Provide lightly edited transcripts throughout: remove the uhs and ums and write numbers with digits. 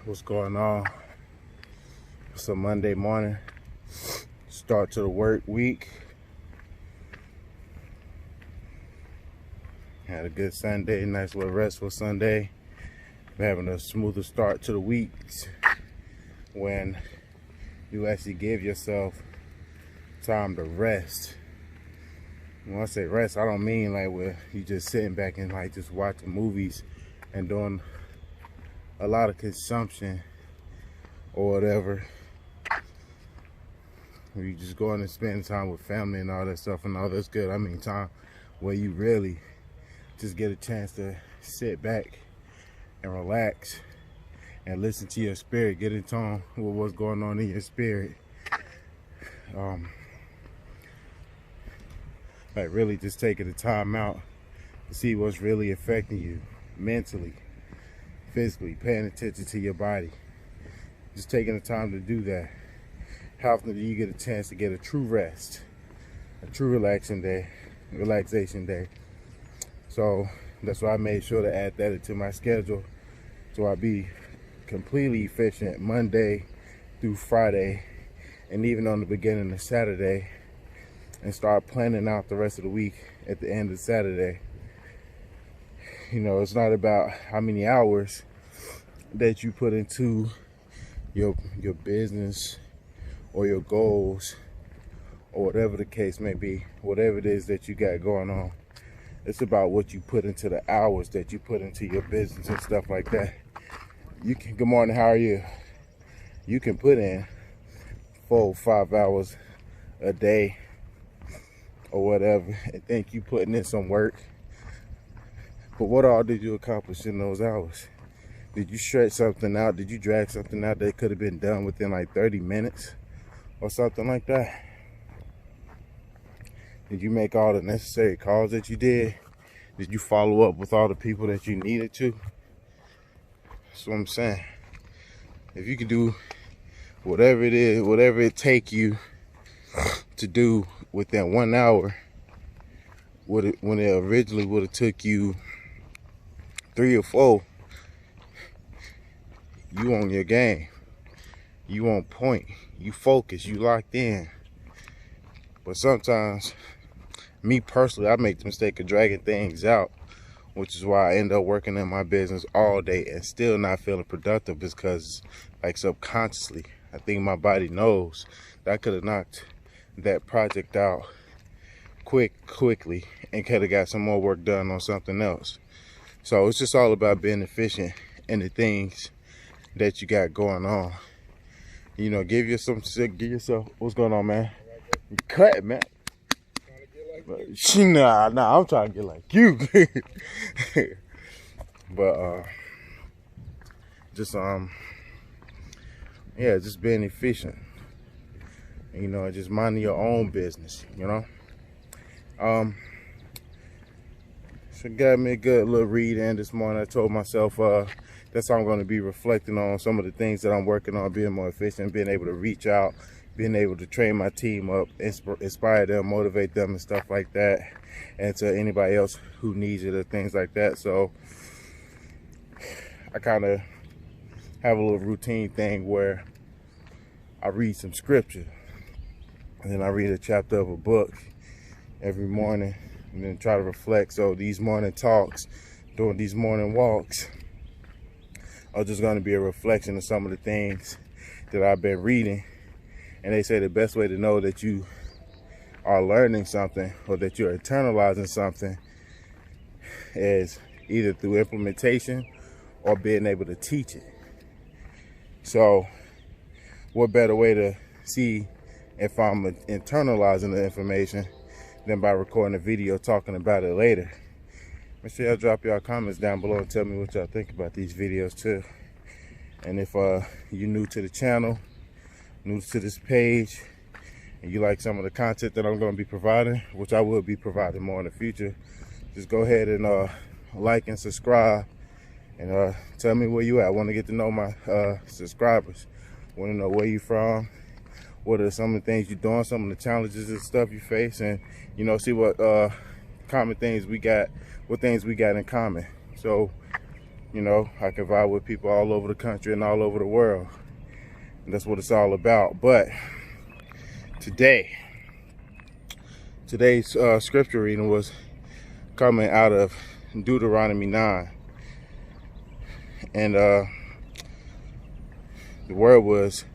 What's going on? It's a Monday morning, start to the work week. Had a good Sunday, nice little restful Sunday. Been having a smoother start to the week when you actually give yourself time to rest. When I say rest, I don't mean like where you just sitting back and like just watching movies and doing a lot of consumption or whatever. Where you just going and spend time with family and all that stuff, and all that's good. I mean time where you really just get a chance to sit back and relax and listen to your spirit, get in tune with what's going on in your spirit. Like really just taking the time out to see what's really affecting you mentally, physically, paying attention to your body. Just taking the time to do that. How often do you get a chance to get a true rest, a true relaxation day? So that's why I made sure to add that into my schedule, so I'll be completely efficient Monday through Friday, and even on the beginning of Saturday, and start planning out the rest of the week at the end of Saturday. You know, it's not about how many hours that you put into your business or your goals or whatever the case may be, whatever it is that you got going on. It's about what you put into the hours that you put into your business and stuff like that. You can, good morning, how are you? You can put in 4 or 5 hours a day or whatever and think you putting in some work. But what all did you accomplish in those hours? Did you stretch something out? Did you drag something out that could have been done within like 30 minutes or something like that? Did you make all the necessary calls that you did? Did you follow up with all the people that you needed to? That's what I'm saying. If you could do whatever it is, whatever it take you to do within 1 hour, when it originally would have took you 3 or 4, you on your game, you on point, you focus, you locked in. But sometimes, me personally, I make the mistake of dragging things out, which is why I end up working in my business all day and still not feeling productive, because like subconsciously, I think my body knows that I could have knocked that project out quickly and could have got some more work done on something else. So it's just all about being efficient in the things that you got going on. You know, give yourself, what's going on, man? You cut, man. Nah, I'm trying to get like you. But yeah, just being efficient. You know, just minding your own business, you know. So got me a good little read in this morning. I told myself that's how I'm going to be reflecting on some of the things that I'm working on, being more efficient, being able to reach out, being able to train my team up, inspire them, motivate them and stuff like that, and to anybody else who needs it or things like that. So I kind of have a little routine thing where I read some scripture, and then I read a chapter of a book every morning, and then try to reflect. So these morning talks, during these morning walks, are just going to be a reflection of some of the things that I've been reading. And they say the best way to know that you are learning something or that you're internalizing something is either through implementation or being able to teach it. So what better way to see if I'm internalizing the information than by recording a video talking about it later. Make sure y'all drop y'all comments down below and tell me what y'all think about these videos too. And if you're new to the channel, new to this page, and you like some of the content that I'm going to be providing, which I will be providing more in the future, just go ahead and like and subscribe, and tell me where you at. I want to get to know my subscribers. I want to know where you from, what are some of the things you're doing, some of the challenges and stuff you face, and you know, see what common things we got, what things we got in common. So You know, I can vibe with people all over the country and all over the world. And that's what it's all about. But today's scripture reading was coming out of Deuteronomy 9. And the word was,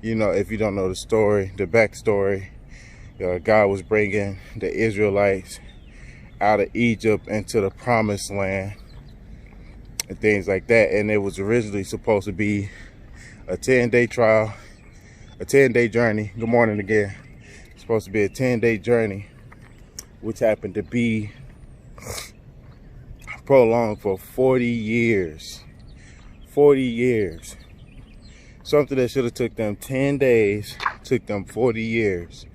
you know, if you don't know the story, the backstory, God was bringing the Israelites out of Egypt into the promised land and things like that. And it was originally supposed to be a 10-day trial, a 10-day journey. Good morning again. It's supposed to be a 10-day journey, which happened to be prolonged for 40 years. 40 years. Something that should have took them 10 days took them 40 years.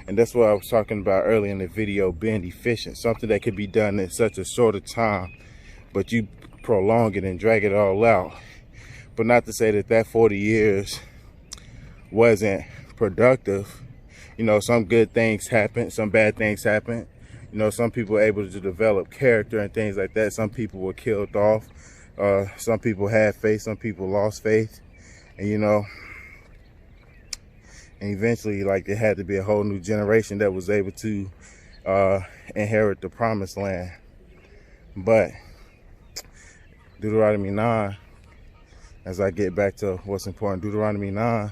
And that's what I was talking about earlier in the video, being efficient. Something that could be done in such a shorter time, but you prolong it and drag it all out. But not to say that 40 years wasn't productive. You know, some good things happen, some bad things happen. You know, some people were able to develop character and things like that. Some people were killed off. Some people had faith, some people lost faith. And, you know, and eventually, like, there had to be a whole new generation that was able to inherit the promised land. But Deuteronomy 9, as I get back to what's important, Deuteronomy 9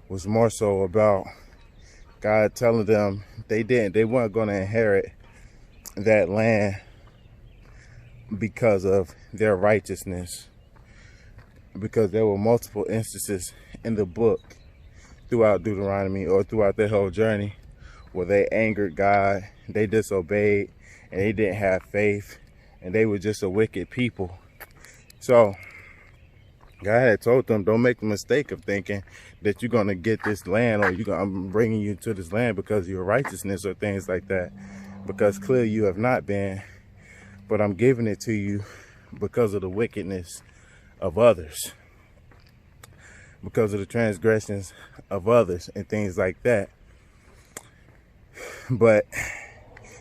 was more so about God telling them they weren't going to inherit that land because of their righteousness. Because there were multiple instances in the book throughout Deuteronomy, or throughout their whole journey, where they angered God, they disobeyed, and they didn't have faith, and they were just a wicked people. So God had told them, don't make the mistake of thinking that you're going to get this land, or I'm bringing you to this land because of your righteousness or things like that, because clearly you have not been, but I'm giving it to you because of the wickedness of others, because of the transgressions of others and things like that. But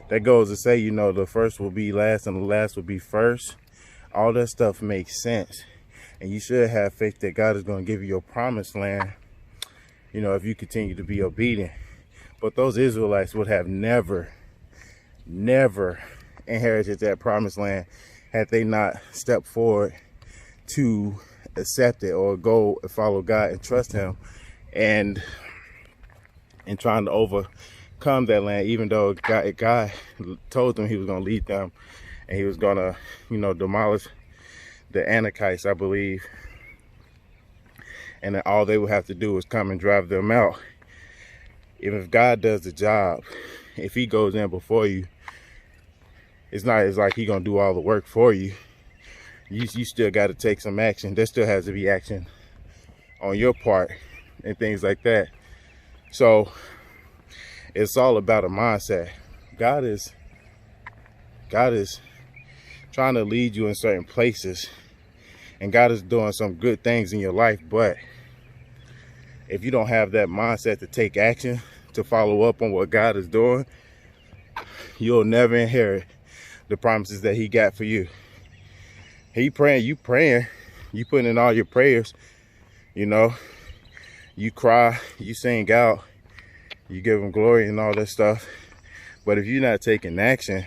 that goes to say, you know, the first will be last and the last will be first. All that stuff makes sense. And you should have faith that God is going to give you your promised land, you know, if you continue to be obedient. But those Israelites would have never inherited that promised land had they not stepped forward to accept it, or go and follow God and trust him, and trying to overcome that land, even though God told them he was going to lead them, and he was going to, you know, demolish the Anakites, I believe, and then all they would have to do was come and drive them out. Even if God does the job, if he goes in before you, it's like he gonna do all the work for you. You still got to take some action. There still has to be action on your part and things like that. So it's all about a mindset. God is trying to lead you in certain places, and God is doing some good things in your life. But if you don't have that mindset to take action, to follow up on what God is doing, you'll never inherit the promises that he got for you. You praying, you putting in all your prayers, you know, you cry, you sing out, you give him glory and all that stuff. But if you're not taking action,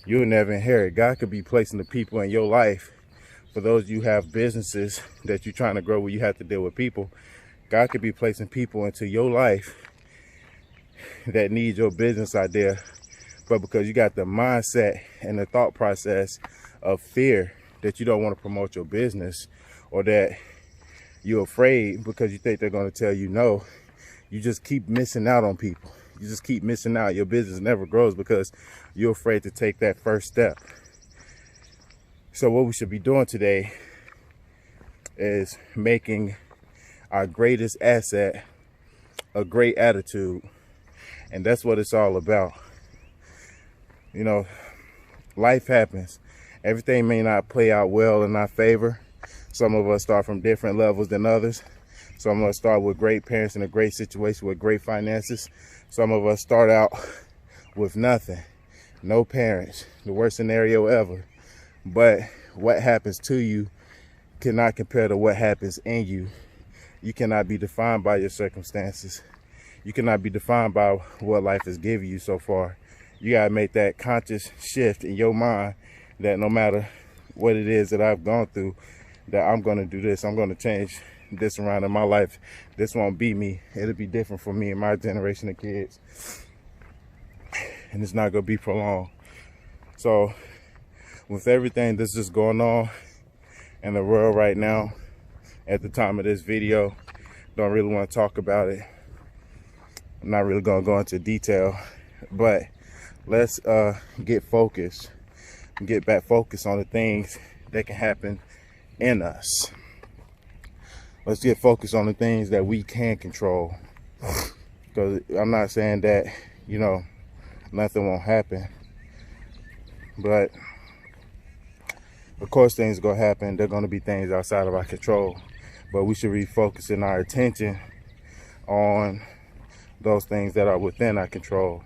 you'll never inherit. God could be placing the people in your life. For those of you who have businesses that you're trying to grow where you have to deal with people, God could be placing people into your life that need your business idea. But because you got the mindset and the thought process of fear that you don't want to promote your business, or that you're afraid because you think they're going to tell you no, you just keep missing out on people. You just keep missing out. Your business never grows because you're afraid to take that first step. So what we should be doing today is making our greatest asset a great attitude. And that's what it's all about. You know, life happens. Everything may not play out well in our favor. Some of us start from different levels than others. Some of us start with great parents in a great situation with great finances. Some of us start out with nothing, no parents, the worst scenario ever. But what happens to you cannot compare to what happens in you. You cannot be defined by your circumstances. You cannot be defined by what life has given you so far. You gotta make that conscious shift in your mind that no matter what it is that I've gone through, that I'm gonna do this. I'm gonna change this around in my life. This won't be me. It'll be different for me and my generation of kids. And it's not gonna be for long. So with everything that's just going on in the world right now, at the time of this video, don't really want to talk about it. I'm not really gonna go into detail, but let's get focused, get back focused on the things that can happen in us. Let's get focused on the things that we can control. Because I'm not saying that, you know, nothing won't happen, but of course things are gonna happen. They're gonna be things outside of our control, but we should be focusing our attention on those things that are within our control,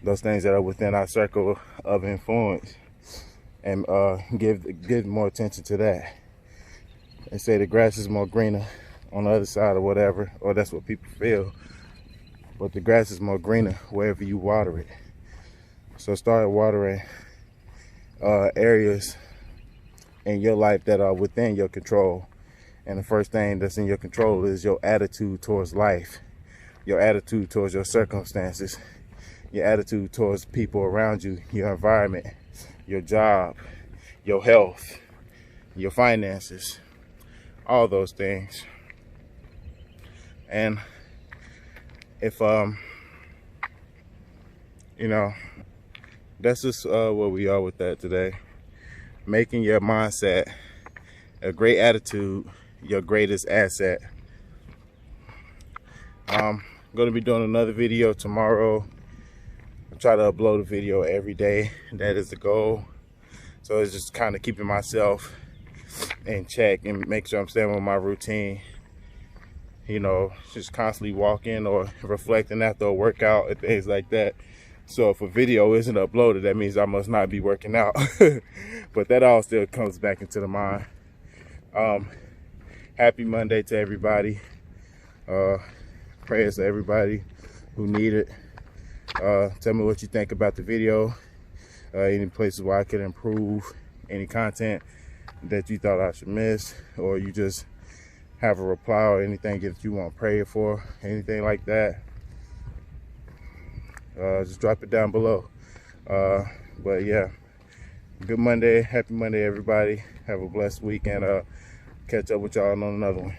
those things that are within our circle of influence, and give more attention to that. They say the grass is more greener on the other side or whatever, or that's what people feel, but the grass is more greener wherever you water it. So start watering areas in your life that are within your control. And the first thing that's in your control is your attitude towards life, your attitude towards your circumstances, your attitude towards people around you, your environment, your job, your health, your finances, all those things. And if you know, that's just where we are with that today. Making your mindset a great attitude your greatest asset. I'm going to be doing another video tomorrow. I try to upload a video every day. That is the goal. So it's just kind of keeping myself in check and make sure I'm staying with my routine. You know, just constantly walking or reflecting after a workout and things like that. So if a video isn't uploaded, that means I must not be working out. But that all still comes back into the mind. Happy Monday to everybody. Prayers to everybody who need it. Tell me what you think about the video. Any places where I could improve, any content that you thought I should miss, or you just have a reply or anything that you want prayer for, anything like that. Just drop it down below. But yeah, good Monday, happy Monday everybody. Have a blessed week, and catch up with y'all on another one.